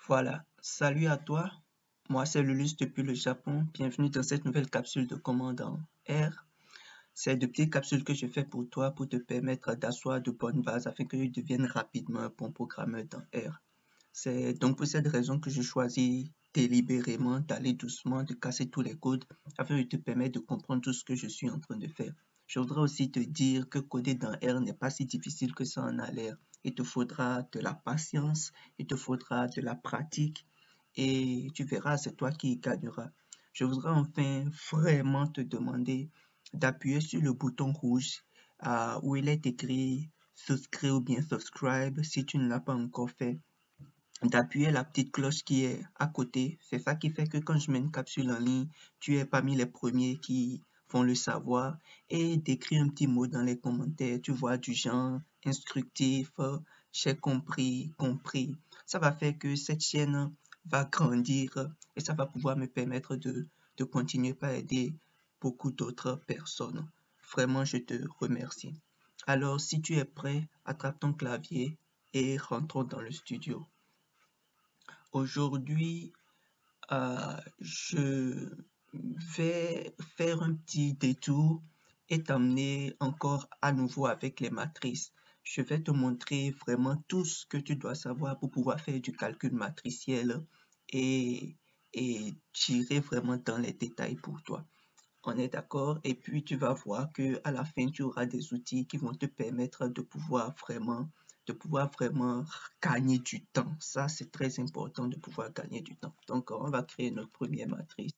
Voilà, salut à toi, moi c'est Lulus depuis le Japon, bienvenue dans cette nouvelle capsule de commande en R. C'est de petites capsules que je fais pour toi pour te permettre d'asseoir de bonnes bases afin que tu deviennes rapidement un bon programmeur dans R. C'est donc pour cette raison que je choisis délibérément d'aller doucement, de casser tous les codes afin de te permettre de comprendre tout ce que je suis en train de faire. Je voudrais aussi te dire que coder dans R n'est pas si difficile que ça en a l'air. Il te faudra de la patience, il te faudra de la pratique et tu verras, c'est toi qui y gagneras. Je voudrais enfin vraiment te demander d'appuyer sur le bouton rouge où il est écrit souscrire ou bien subscribe si tu ne l'as pas encore fait, d'appuyer la petite cloche qui est à côté. C'est ça qui fait que quand je mets une capsule en ligne, tu es parmi les premiers qui vont le savoir, et d'écrire un petit mot dans les commentaires, tu vois, du genre instructif, j'ai compris, compris. Ça va faire que cette chaîne va grandir et ça va pouvoir me permettre de continuer par aider beaucoup d'autres personnes. Vraiment, je te remercie. Alors, si tu es prêt, attrape ton clavier et rentrons dans le studio. Aujourd'hui, je vais faire un petit détour et t'emmener encore à nouveau avec les matrices. Je vais te montrer vraiment tout ce que tu dois savoir pour pouvoir faire du calcul matriciel et, et tirer vraiment dans les détails pour toi. On est d'accord? Et puis tu vas voir que à la fin, tu auras des outils qui vont te permettre de pouvoir vraiment gagner du temps. Ça, c'est très important de pouvoir gagner du temps. Donc, on va créer notre première matrice.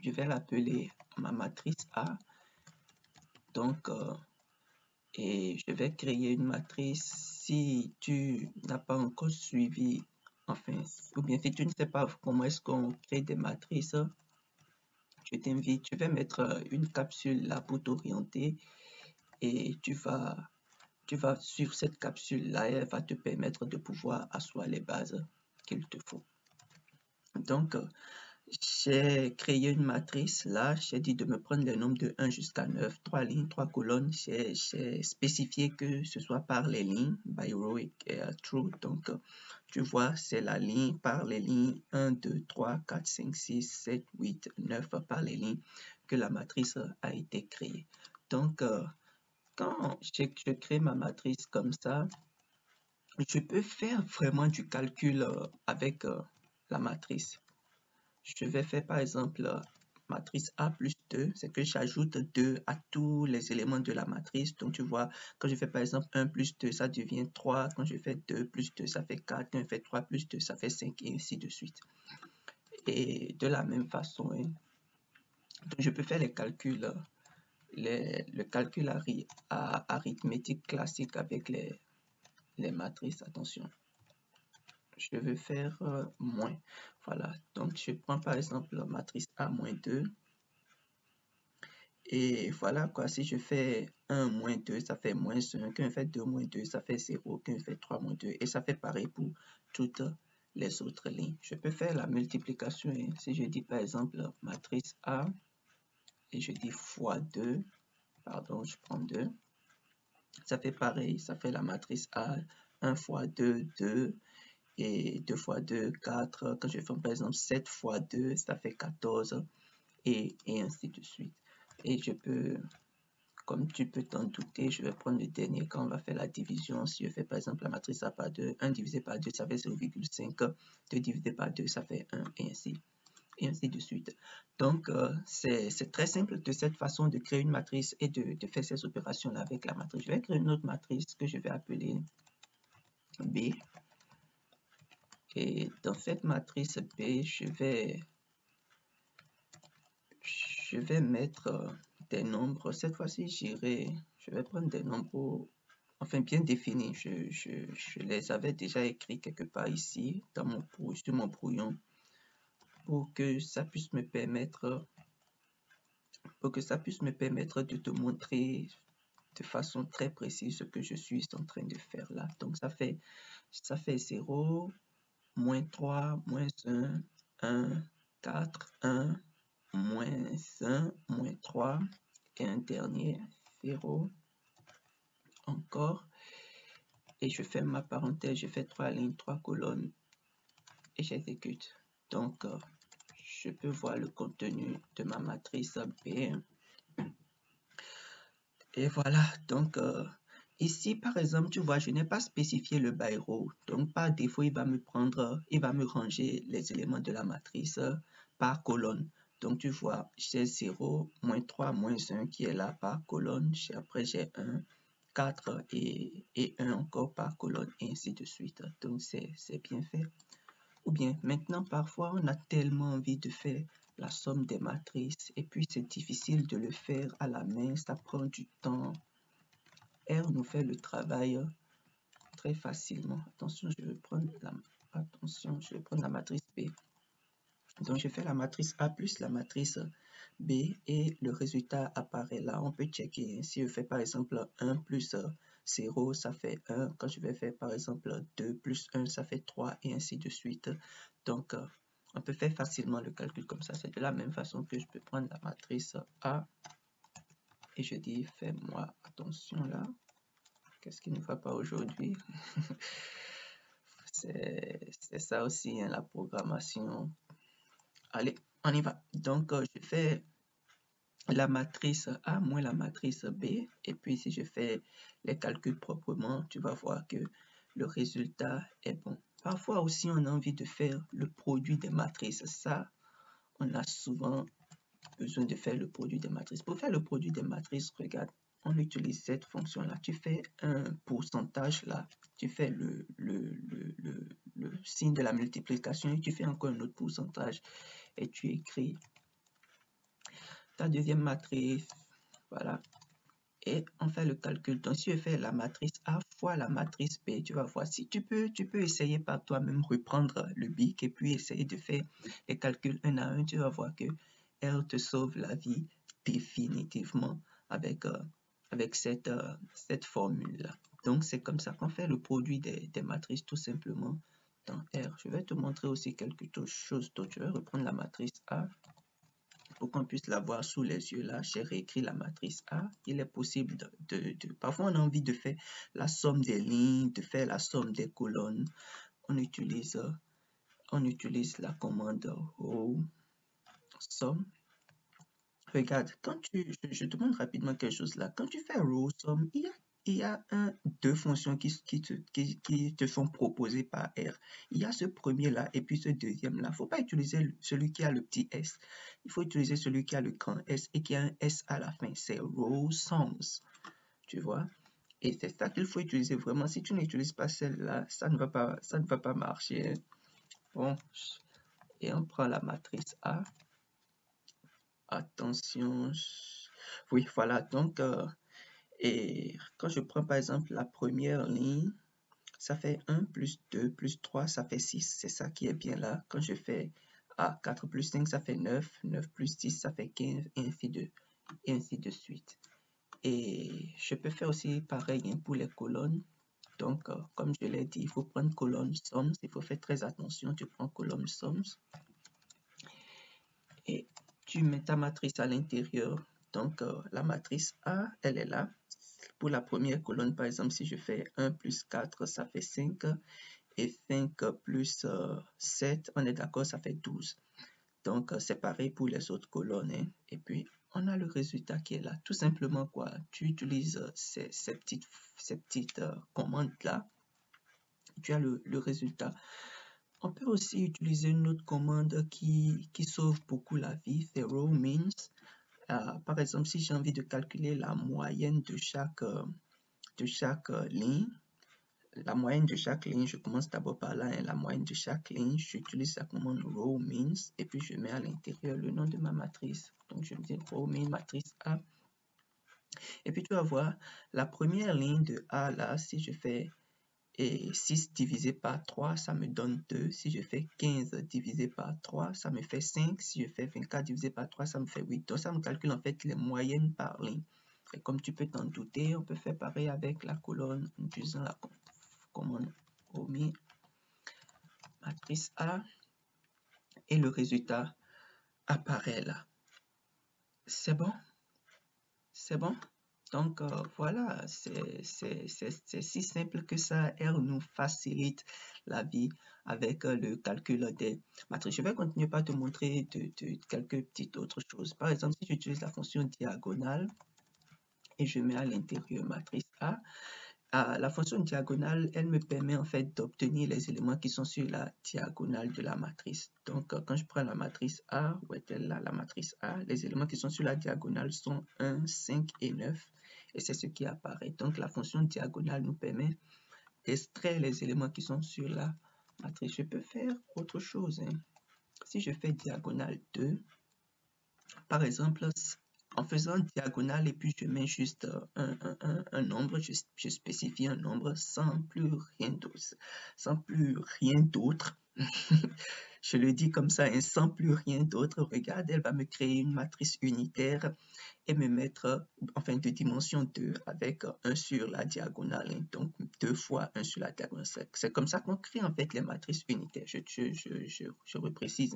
Je vais l'appeler ma matrice A. Donc, et je vais créer une matrice. Si tu n'as pas encore suivi, enfin, ou bien si tu ne sais pas comment est-ce qu'on crée des matrices, je t'invite, je vais mettre une capsule là pour t'orienter et tu vas suivre cette capsule là et elle va te permettre de pouvoir asseoir les bases qu'il te faut. Donc, j'ai créé une matrice là, j'ai dit de me prendre les nombres de 1 jusqu'à 9, 3 lignes, 3 colonnes. J'ai spécifié que ce soit par les lignes, by row et through. Donc, tu vois, c'est la ligne par les lignes 1, 2, 3, 4, 5, 6, 7, 8, 9 par les lignes que la matrice a été créée. Donc, quand je crée ma matrice comme ça, je peux faire vraiment du calcul avec la matrice. Je vais faire par exemple matrice A plus 2, c'est que j'ajoute 2 à tous les éléments de la matrice. Donc tu vois, quand je fais par exemple 1 plus 2, ça devient 3. Quand je fais 2 plus 2, ça fait 4. Quand je fais 3 plus 2, ça fait 5 et ainsi de suite. Et de la même façon, donc je peux faire les calculs, le calcul arithmétique classique avec les matrices. Attention. Je veux faire moins. Voilà, donc je prends par exemple la matrice A moins 2. Et voilà quoi, si je fais 1 moins 2, ça fait moins 1. Quand je fais 2 moins 2, ça fait 0. Quand je fais 3 moins 2, et ça fait pareil pour toutes les autres lignes. Je peux faire la multiplication. Et si je dis par exemple matrice A, et je dis fois 2, pardon, je prends 2. Ça fait pareil, ça fait la matrice A, 1 fois 2, 2. Et 2 fois 2, 4. Quand je fais par exemple 7 fois 2, ça fait 14 et ainsi de suite. Et je peux, comme tu peux t'en douter, je vais prendre le dernier quand on va faire la division. Si je fais par exemple la matrice A par 2, 1 divisé par 2, ça fait 0,5. 2 divisé par 2, ça fait 1 et ainsi de suite. Donc, c'est très simple de cette façon de créer une matrice et de faire ces opérations-là avec la matrice. Je vais créer une autre matrice que je vais appeler B. Et dans cette matrice B, je vais mettre des nombres. Cette fois-ci, je vais prendre des nombres enfin bien définis. Je les avais déjà écrits quelque part ici sur mon brouillon pour que ça puisse me permettre de te montrer de façon très précise ce que je suis en train de faire là. Donc ça fait 0, moins 3, moins 1, 1, 4, 1, moins 1, moins 3, et un dernier 0, encore. Et je fais ma parenthèse, je fais 3 lignes, 3 colonnes, et j'exécute. Donc, je peux voir le contenu de ma matrice B. Et voilà, donc ici par exemple, tu vois, je n'ai pas spécifié le by row. Donc par défaut, il va me ranger les éléments de la matrice par colonne. Donc tu vois, j'ai 0, moins 3, moins 1 qui est là par colonne. Après, j'ai 1, 4 et 1 encore par colonne, et ainsi de suite. Donc c'est bien fait. Ou bien maintenant, parfois, on a tellement envie de faire la somme des matrices et puis c'est difficile de le faire à la main, ça prend du temps. R nous fait le travail très facilement. Attention, je vais prendre la matrice B. Donc, je fais la matrice A plus la matrice B et le résultat apparaît là. On peut checker. Si je fais par exemple 1 plus 0, ça fait 1. Quand je vais faire par exemple 2 plus 1, ça fait 3 et ainsi de suite. Donc, on peut faire facilement le calcul comme ça. C'est de la même façon que je peux prendre la matrice A et je dis fais-moi attention là. Qu'est-ce qui ne va pas aujourd'hui? C'est ça aussi, hein, la programmation. Allez, on y va. Donc, je fais la matrice A moins la matrice B. Et puis, si je fais les calculs proprement, tu vas voir que le résultat est bon. Parfois aussi, on a envie de faire le produit des matrices. Ça, on a souvent besoin de faire le produit des matrices. Pour faire le produit des matrices, regarde, on utilise cette fonction-là. Tu fais un pourcentage là, tu fais le signe de la multiplication et tu fais encore un autre pourcentage et tu écris ta deuxième matrice. Voilà. Et on fait le calcul. Donc, si je fais la matrice A fois la matrice B, tu vas voir si tu peux essayer par toi-même reprendre le BIC et puis essayer de faire les calculs un à un. Tu vas voir que elle te sauve la vie définitivement avec cette formule-là. Donc, c'est comme ça qu'on fait le produit des matrices tout simplement dans R. Je vais te montrer aussi quelque chose d'autre. Je vais reprendre la matrice A pour qu'on puisse la voir sous les yeux là. J'ai réécrit la matrice A. Il est possible parfois on a envie de faire la somme des lignes, de faire la somme des colonnes. On utilise la commande row sum. Regarde, je te montre rapidement quelque chose là. Quand tu fais row sum, il y a deux fonctions qui te sont proposées par R. Il y a ce premier-là et puis ce deuxième-là. Il ne faut pas utiliser celui qui a le petit S. Il faut utiliser celui qui a le grand S et qui a un S à la fin. C'est row sums. Tu vois? Et c'est ça qu'il faut utiliser vraiment. Si tu n'utilises pas celle-là, ça ne va pas marcher. Bon, et on prend la matrice A. Attention. Oui, voilà. Donc, et quand je prends par exemple la première ligne, ça fait 1 plus 2 plus 3, ça fait 6. C'est ça qui est bien là. Quand je fais 4 plus 5, ça fait 9. 9 plus 10, ça fait 15, et ainsi de suite. Et je peux faire aussi pareil pour les colonnes. Donc, comme je l'ai dit, il faut prendre colonne sums. Il faut faire très attention. Tu prends colonne sums. Et tu mets ta matrice à l'intérieur. Donc, la matrice A, elle est là. Pour la première colonne, par exemple, si je fais 1 plus 4, ça fait 5. Et 5 plus 7, on est d'accord, ça fait 12. Donc, c'est pareil pour les autres colonnes. Hein. Et puis, on a le résultat qui est là. Tout simplement, quoi. Tu utilises ces petites commandes-là. Tu as le résultat. On peut aussi utiliser une autre commande qui sauve beaucoup la vie. C'est row means. Par exemple, si j'ai envie de calculer la moyenne de chaque ligne, la moyenne de chaque ligne, je commence d'abord par là, hein, la moyenne de chaque ligne, j'utilise la commande row means et puis je mets à l'intérieur le nom de ma matrice. Donc je dis row means matrice A. Et puis tu vas voir la première ligne de A là, si je fais 6 divisé par 3, ça me donne 2. Si je fais 15 divisé par 3, ça me fait 5. Si je fais 24 divisé par 3, ça me fait 8. Donc ça me calcule en fait les moyennes par ligne. Et comme tu peux t'en douter, on peut faire pareil avec la colonne en utilisant la commande omis matrice A et le résultat apparaît là. C'est bon? C'est bon? Donc, voilà, c'est si simple que ça. R nous facilite la vie avec le calcul des matrices. Je vais continuer par te montrer quelques petites autres choses. Par exemple, si j'utilise la fonction diagonale et je mets à l'intérieur matrice A, la fonction diagonale, elle me permet en fait d'obtenir les éléments qui sont sur la diagonale de la matrice. Donc, quand je prends la matrice A, où est-elle là, la matrice A, les éléments qui sont sur la diagonale sont 1, 5 et 9. Et c'est ce qui apparaît. Donc, la fonction diagonale nous permet d'extraire les éléments qui sont sur la matrice. Je peux faire autre chose. Si je fais diagonale 2, par exemple, en faisant diagonale et puis je mets juste un nombre, je spécifie un nombre sans plus rien d'autre. Sans plus rien d'autre. Je le dis comme ça, sans plus rien d'autre. Regarde, elle va me créer une matrice unitaire et me mettre, enfin, de dimension 2 avec 1 sur la diagonale. Donc, 2 fois 1 sur la diagonale. C'est comme ça qu'on crée en fait les matrices unitaires. Je reprécise.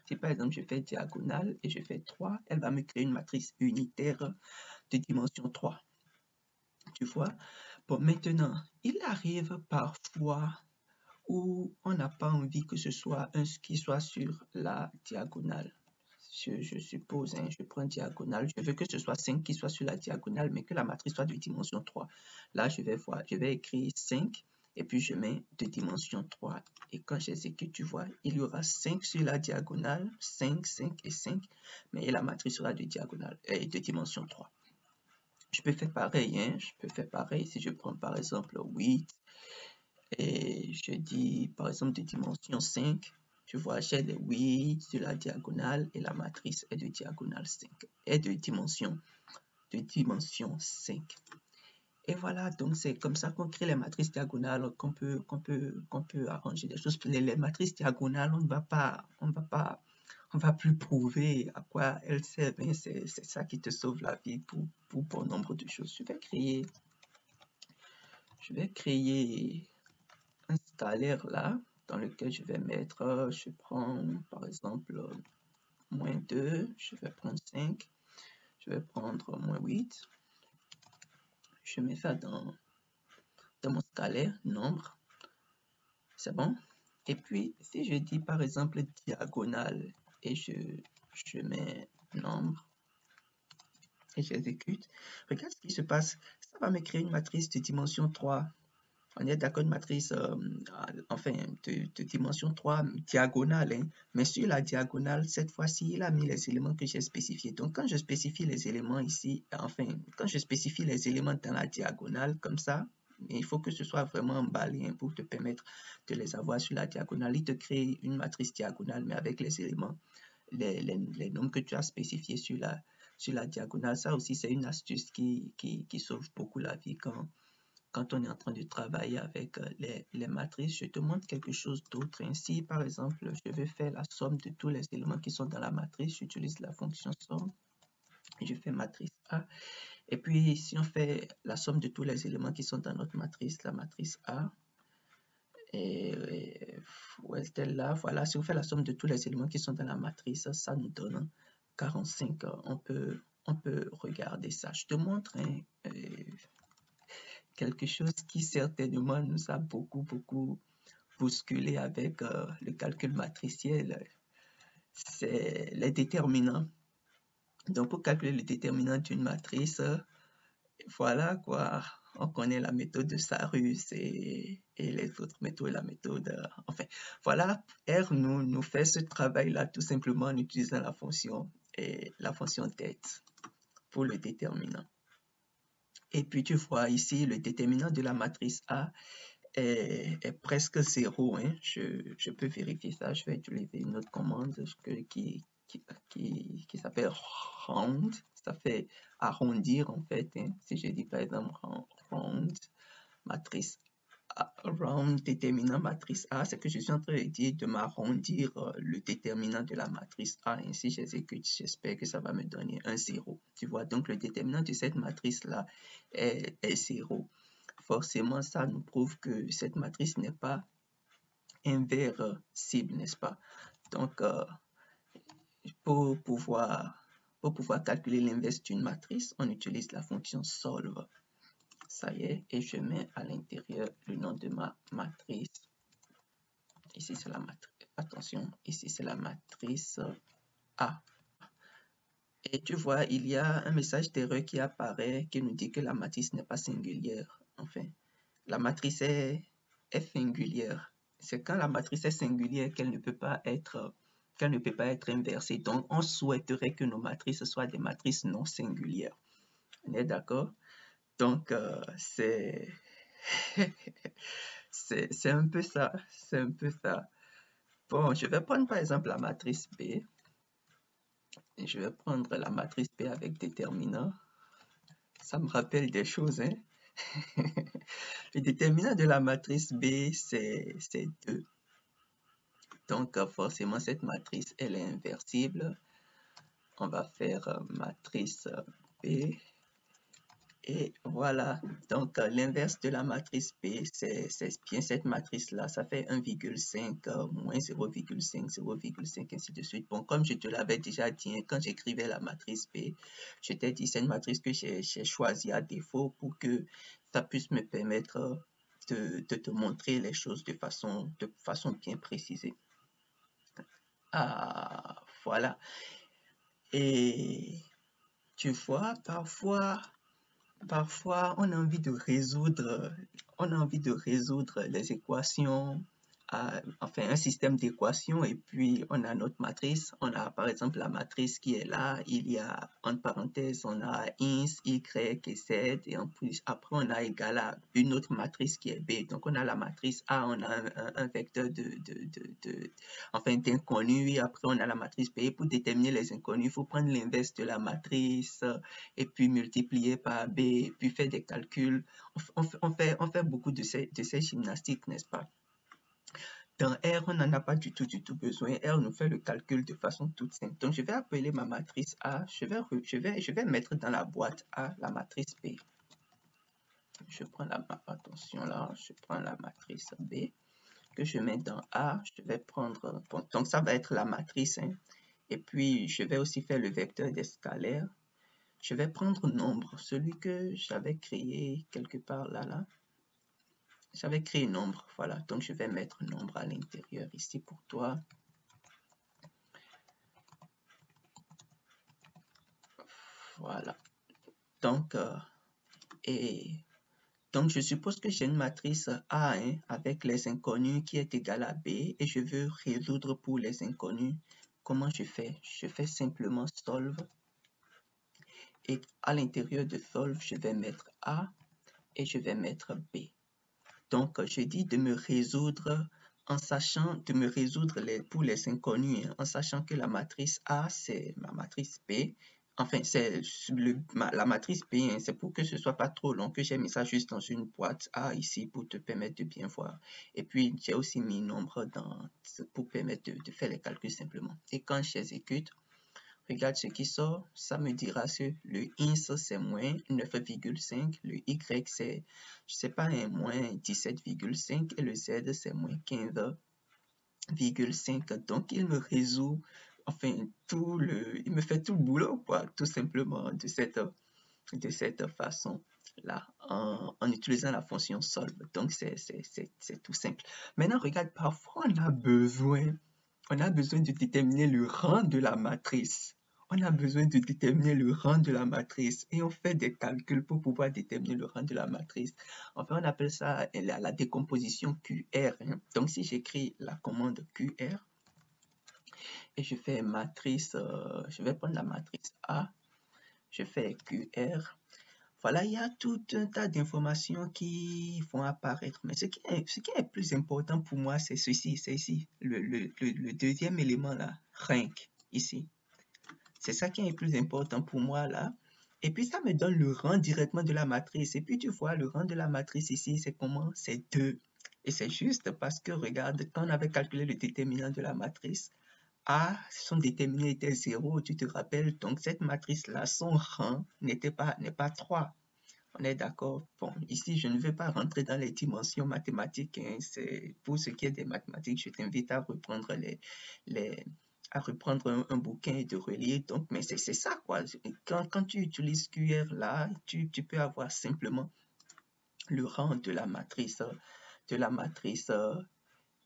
Si par exemple je fais diagonale et je fais 3, elle va me créer une matrice unitaire de dimension 3. Tu vois? Bon, maintenant, il arrive parfois où on n'a pas envie que ce soit un qui soit sur la diagonale. Je suppose, je prends diagonale, je veux que ce soit 5 qui soit sur la diagonale, mais que la matrice soit de dimension 3. Là, je vais écrire 5 et puis je mets de dimension 3. Et quand j'exécute, tu vois, il y aura 5 sur la diagonale, 5, 5 et 5, mais la matrice sera de diagonale et de dimension 3. Je peux faire pareil, si je prends par exemple 8 et je dis par exemple de dimension 5, tu vois, j'ai les 8 sur la diagonale et la matrice est de diagonale 5, est de dimension 5. Et voilà, donc c'est comme ça qu'on crée les matrices diagonales, qu'on peut arranger des choses. Les matrices diagonales, on va plus prouver à quoi elles servent. C'est ça qui te sauve la vie pour bon nombre de choses. Je vais créer un scalaire là, dans lequel je vais mettre, je prends par exemple moins 2, je vais prendre 5, je vais prendre moins 8, je mets ça dans mon scalaire, nombre, c'est bon. Et puis, si je dis par exemple diagonale et je mets nombre et j'exécute, regarde ce qui se passe. Ça va me créer une matrice de dimension 3. On est d'accord, une matrice enfin, de dimension 3 diagonale, hein. Mais sur la diagonale, cette fois-ci, il a mis les éléments que j'ai spécifiés. Donc, quand je spécifie les éléments ici, enfin, quand je spécifie les éléments dans la diagonale, comme ça, il faut que ce soit vraiment emballé, hein, pour te permettre de les avoir sur la diagonale. Il te crée une matrice diagonale, mais avec les éléments, les nombres que tu as spécifiés sur la diagonale. Ça aussi, c'est une astuce qui sauve beaucoup la vie quand on est en train de travailler avec les matrices. Je te montre quelque chose d'autre. Ainsi, par exemple, je vais faire la somme de tous les éléments qui sont dans la matrice. J'utilise la fonction somme. Je fais matrice A. Et puis, si on fait la somme de tous les éléments qui sont dans notre matrice, la matrice A, et où est-elle là? Voilà, si on fait la somme de tous les éléments qui sont dans la matrice, ça nous donne 45. On peut regarder ça. Je te montre quelque chose qui certainement nous a beaucoup bousculé avec le calcul matriciel, c'est les déterminants. Donc, pour calculer le déterminant d'une matrice, voilà quoi, on connaît la méthode de Sarus et les autres méthodes, la méthode, enfin, voilà, R nous fait ce travail-là tout simplement en utilisant la fonction tête pour le déterminant. Et puis, tu vois ici, le déterminant de la matrice A est presque 0. Hein. Je peux vérifier ça. Je vais utiliser une autre commande qui s'appelle round. Ça fait arrondir en fait. Hein. Si je dis par exemple round matrice A, round déterminant matrice A, c'est que je suis en train de dire de m'arrondir le déterminant de la matrice A. Ainsi, j'exécute. J'espère que ça va me donner un 0. Tu vois, donc le déterminant de cette matrice-là est 0. Forcément, ça nous prouve que cette matrice n'est pas inversible, n'est-ce pas? Donc, pour pouvoir Pour pouvoir calculer l'inverse d'une matrice, on utilise la fonction solve. Ça y est, et je mets à l'intérieur le nom de ma matrice. Ici, c'est la matrice. Attention, ici, c'est la matrice A. Et tu vois, il y a un message d'erreur qui apparaît qui nous dit que la matrice n'est pas singulière. Enfin, la matrice est singulière. C'est quand la matrice est singulière qu'elle ne peut pas être inversée. Donc, on souhaiterait que nos matrices soient des matrices non singulières. On est d'accord? Donc, c'est un peu ça. C'est un peu ça. Bon, je vais prendre par exemple la matrice B. Et je vais prendre la matrice B avec déterminant. Ça me rappelle des choses, hein? Le déterminant de la matrice B, c'est 2. Donc, forcément, cette matrice, elle est inversible. On va faire matrice B. Et voilà. Donc, l'inverse de la matrice B, c'est bien cette matrice-là. Ça fait 1,5, moins 0,5, 0,5, ainsi de suite. Bon, comme je te l'avais déjà dit, quand j'écrivais la matrice B, je t'ai dit, c'est une matrice que j'ai choisie à défaut pour que ça puisse me permettre de te montrer les choses de façon bien précisée. Ah, voilà. Et tu vois, parfois, on a envie de résoudre les équations, enfin un système d'équations, et puis on a notre matrice. On a par exemple la matrice qui est là, il y a entre parenthèses, on a ins, y et z, et en plus après on a égal à une autre matrice qui est b. Donc on a la matrice A, on a un vecteur d'inconnus, et après on a la matrice B. Pour déterminer les inconnus, il faut prendre l'inverse de la matrice et puis multiplier par B, et puis faire des calculs. On fait beaucoup de ces gymnastiques, n'est-ce pas? Dans R, on n'en a pas du tout besoin. R nous fait le calcul de façon toute simple. Donc, je vais appeler ma matrice A. Je vais mettre dans la boîte A la matrice B. Je prends attention là, je prends la matrice B que je mets dans A. Je vais prendre, bon, donc ça va être la matrice, hein. Et puis, je vais aussi faire le vecteur des scalaires. Je vais prendre nombre, celui que j'avais créé quelque part là. J'avais créé nombre, voilà. Donc, je vais mettre nombre à l'intérieur ici pour toi. Voilà. Donc, donc je suppose que j'ai une matrice A, hein, avec les inconnus qui est égale à B, et je veux résoudre pour les inconnus. Comment je fais? Je fais simplement solve. Et à l'intérieur de solve, je vais mettre A et je vais mettre B. Donc, je dis de me résoudre en sachant, pour les inconnus, hein, en sachant que la matrice A, c'est ma matrice B. Enfin, c'est la matrice B, hein, c'est pour que ce soit pas trop long, que j'ai mis ça juste dans une boîte A ici pour te permettre de bien voir. Et puis, j'ai aussi mis nombre pour permettre de faire les calculs simplement. Et quand j'exécute, regarde ce qui sort, ça me dira que le ins c'est moins 9,5, le y c'est, je sais pas, moins 17,5 et le z c'est moins 15,5. Donc il me résout, enfin il me fait tout le boulot, quoi, tout simplement de cette façon là, en utilisant la fonction solve. Donc c'est tout simple. Maintenant regarde, parfois on a besoin de déterminer le rang de la matrice. On a besoin de déterminer le rang de la matrice et on fait des calculs pour pouvoir déterminer le rang de la matrice. Enfin, on appelle ça la décomposition QR, hein. Donc, si j'écris la commande QR et je fais matrice, je vais prendre la matrice A, je fais QR. Voilà, il y a tout un tas d'informations qui vont apparaître. Mais ce qui est plus important pour moi, c'est ceci, c'est ici, le deuxième élément là, rank, ici. C'est ça qui est le plus important pour moi là. Et puis ça me donne le rang directement de la matrice. Et puis tu vois, le rang de la matrice ici, c'est comment? C'est 2. Et c'est juste parce que regarde, quand on avait calculé le déterminant de la matrice, A, son déterminant était 0, tu te rappelles. Donc cette matrice-là, son rang n'est pas 3. On est d'accord? Bon, ici, je ne vais pas rentrer dans les dimensions mathématiques, hein. C'est pour ce qui est des mathématiques, je t'invite à reprendre reprendre un bouquin et de relire. Donc, mais c'est ça, quoi. Quand tu utilises QR là, tu peux avoir simplement le rang de la matrice,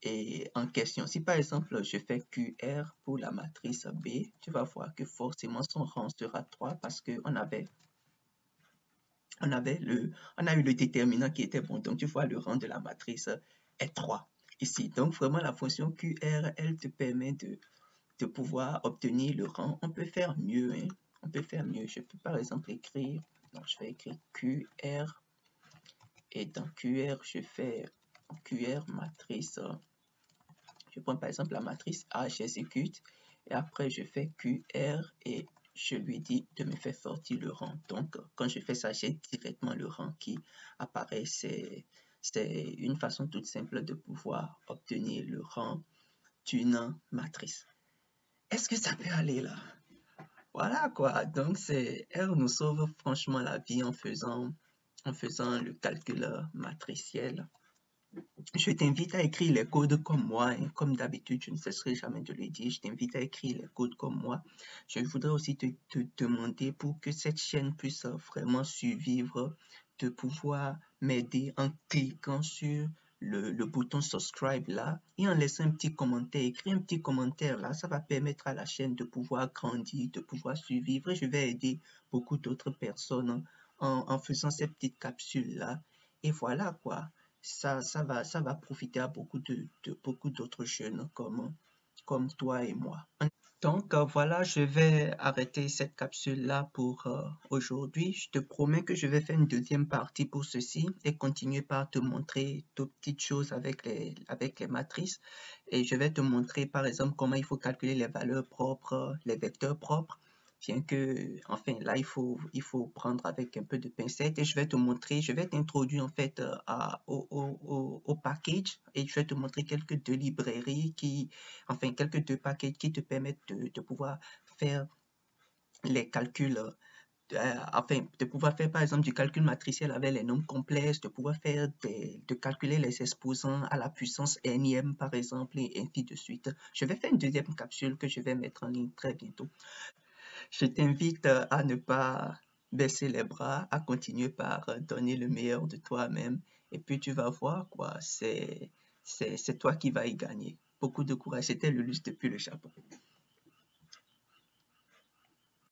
et en question. Si par exemple je fais QR pour la matrice B, tu vas voir que forcément son rang sera 3 parce qu'on on a eu le déterminant qui était bon. Donc tu vois le rang de la matrice est 3 ici. Donc vraiment la fonction QR, elle te permet de pouvoir obtenir le rang. On peut faire mieux, hein. On peut faire mieux. Je peux par exemple écrire, non, je vais écrire QR et dans QR, je fais QR matrice. Je prends par exemple la matrice A, j'exécute et après je fais QR et je lui dis de me faire sortir le rang. Donc quand je fais ça, j'ai directement le rang qui apparaît. C'est une façon toute simple de pouvoir obtenir le rang d'une matrice. Est-ce que ça peut aller là? Voilà quoi, donc R nous sauve franchement la vie en faisant le calcul matriciel. Je t'invite à écrire les codes comme moi, hein. Comme d'habitude, je ne cesserai jamais de le dire, je t'invite à écrire les codes comme moi. Je voudrais aussi te demander pour que cette chaîne puisse vraiment survivre, de pouvoir m'aider en cliquant sur le bouton subscribe là et en laissant un petit commentaire, écris un petit commentaire là, ça va permettre à la chaîne de pouvoir grandir, de pouvoir survivre et je vais aider beaucoup d'autres personnes en faisant ces petites capsules là. Et voilà quoi, ça va profiter à beaucoup d'autres jeunes comme toi et moi. Donc voilà, je vais arrêter cette capsule-là pour aujourd'hui. Je te promets que je vais faire une deuxième partie pour ceci et continuer par te montrer toutes petites choses avec les matrices. Et je vais te montrer par exemple comment il faut calculer les valeurs propres, les vecteurs propres. Bien que, enfin, là, il faut prendre avec un peu de pincette et je vais te montrer, je vais t'introduire en fait au package et je vais te montrer quelques deux librairies enfin, quelques deux packages qui te permettent de pouvoir faire les calculs, enfin, de pouvoir faire par exemple du calcul matriciel avec les nombres complexes, de pouvoir faire de calculer les exposants à la puissance nème par exemple et ainsi de suite. Je vais faire une deuxième capsule que je vais mettre en ligne très bientôt. Je t'invite à ne pas baisser les bras, à continuer par donner le meilleur de toi-même. Et puis tu vas voir quoi, c'est toi qui vas y gagner. Beaucoup de courage. C'était Lulus depuis le Japon.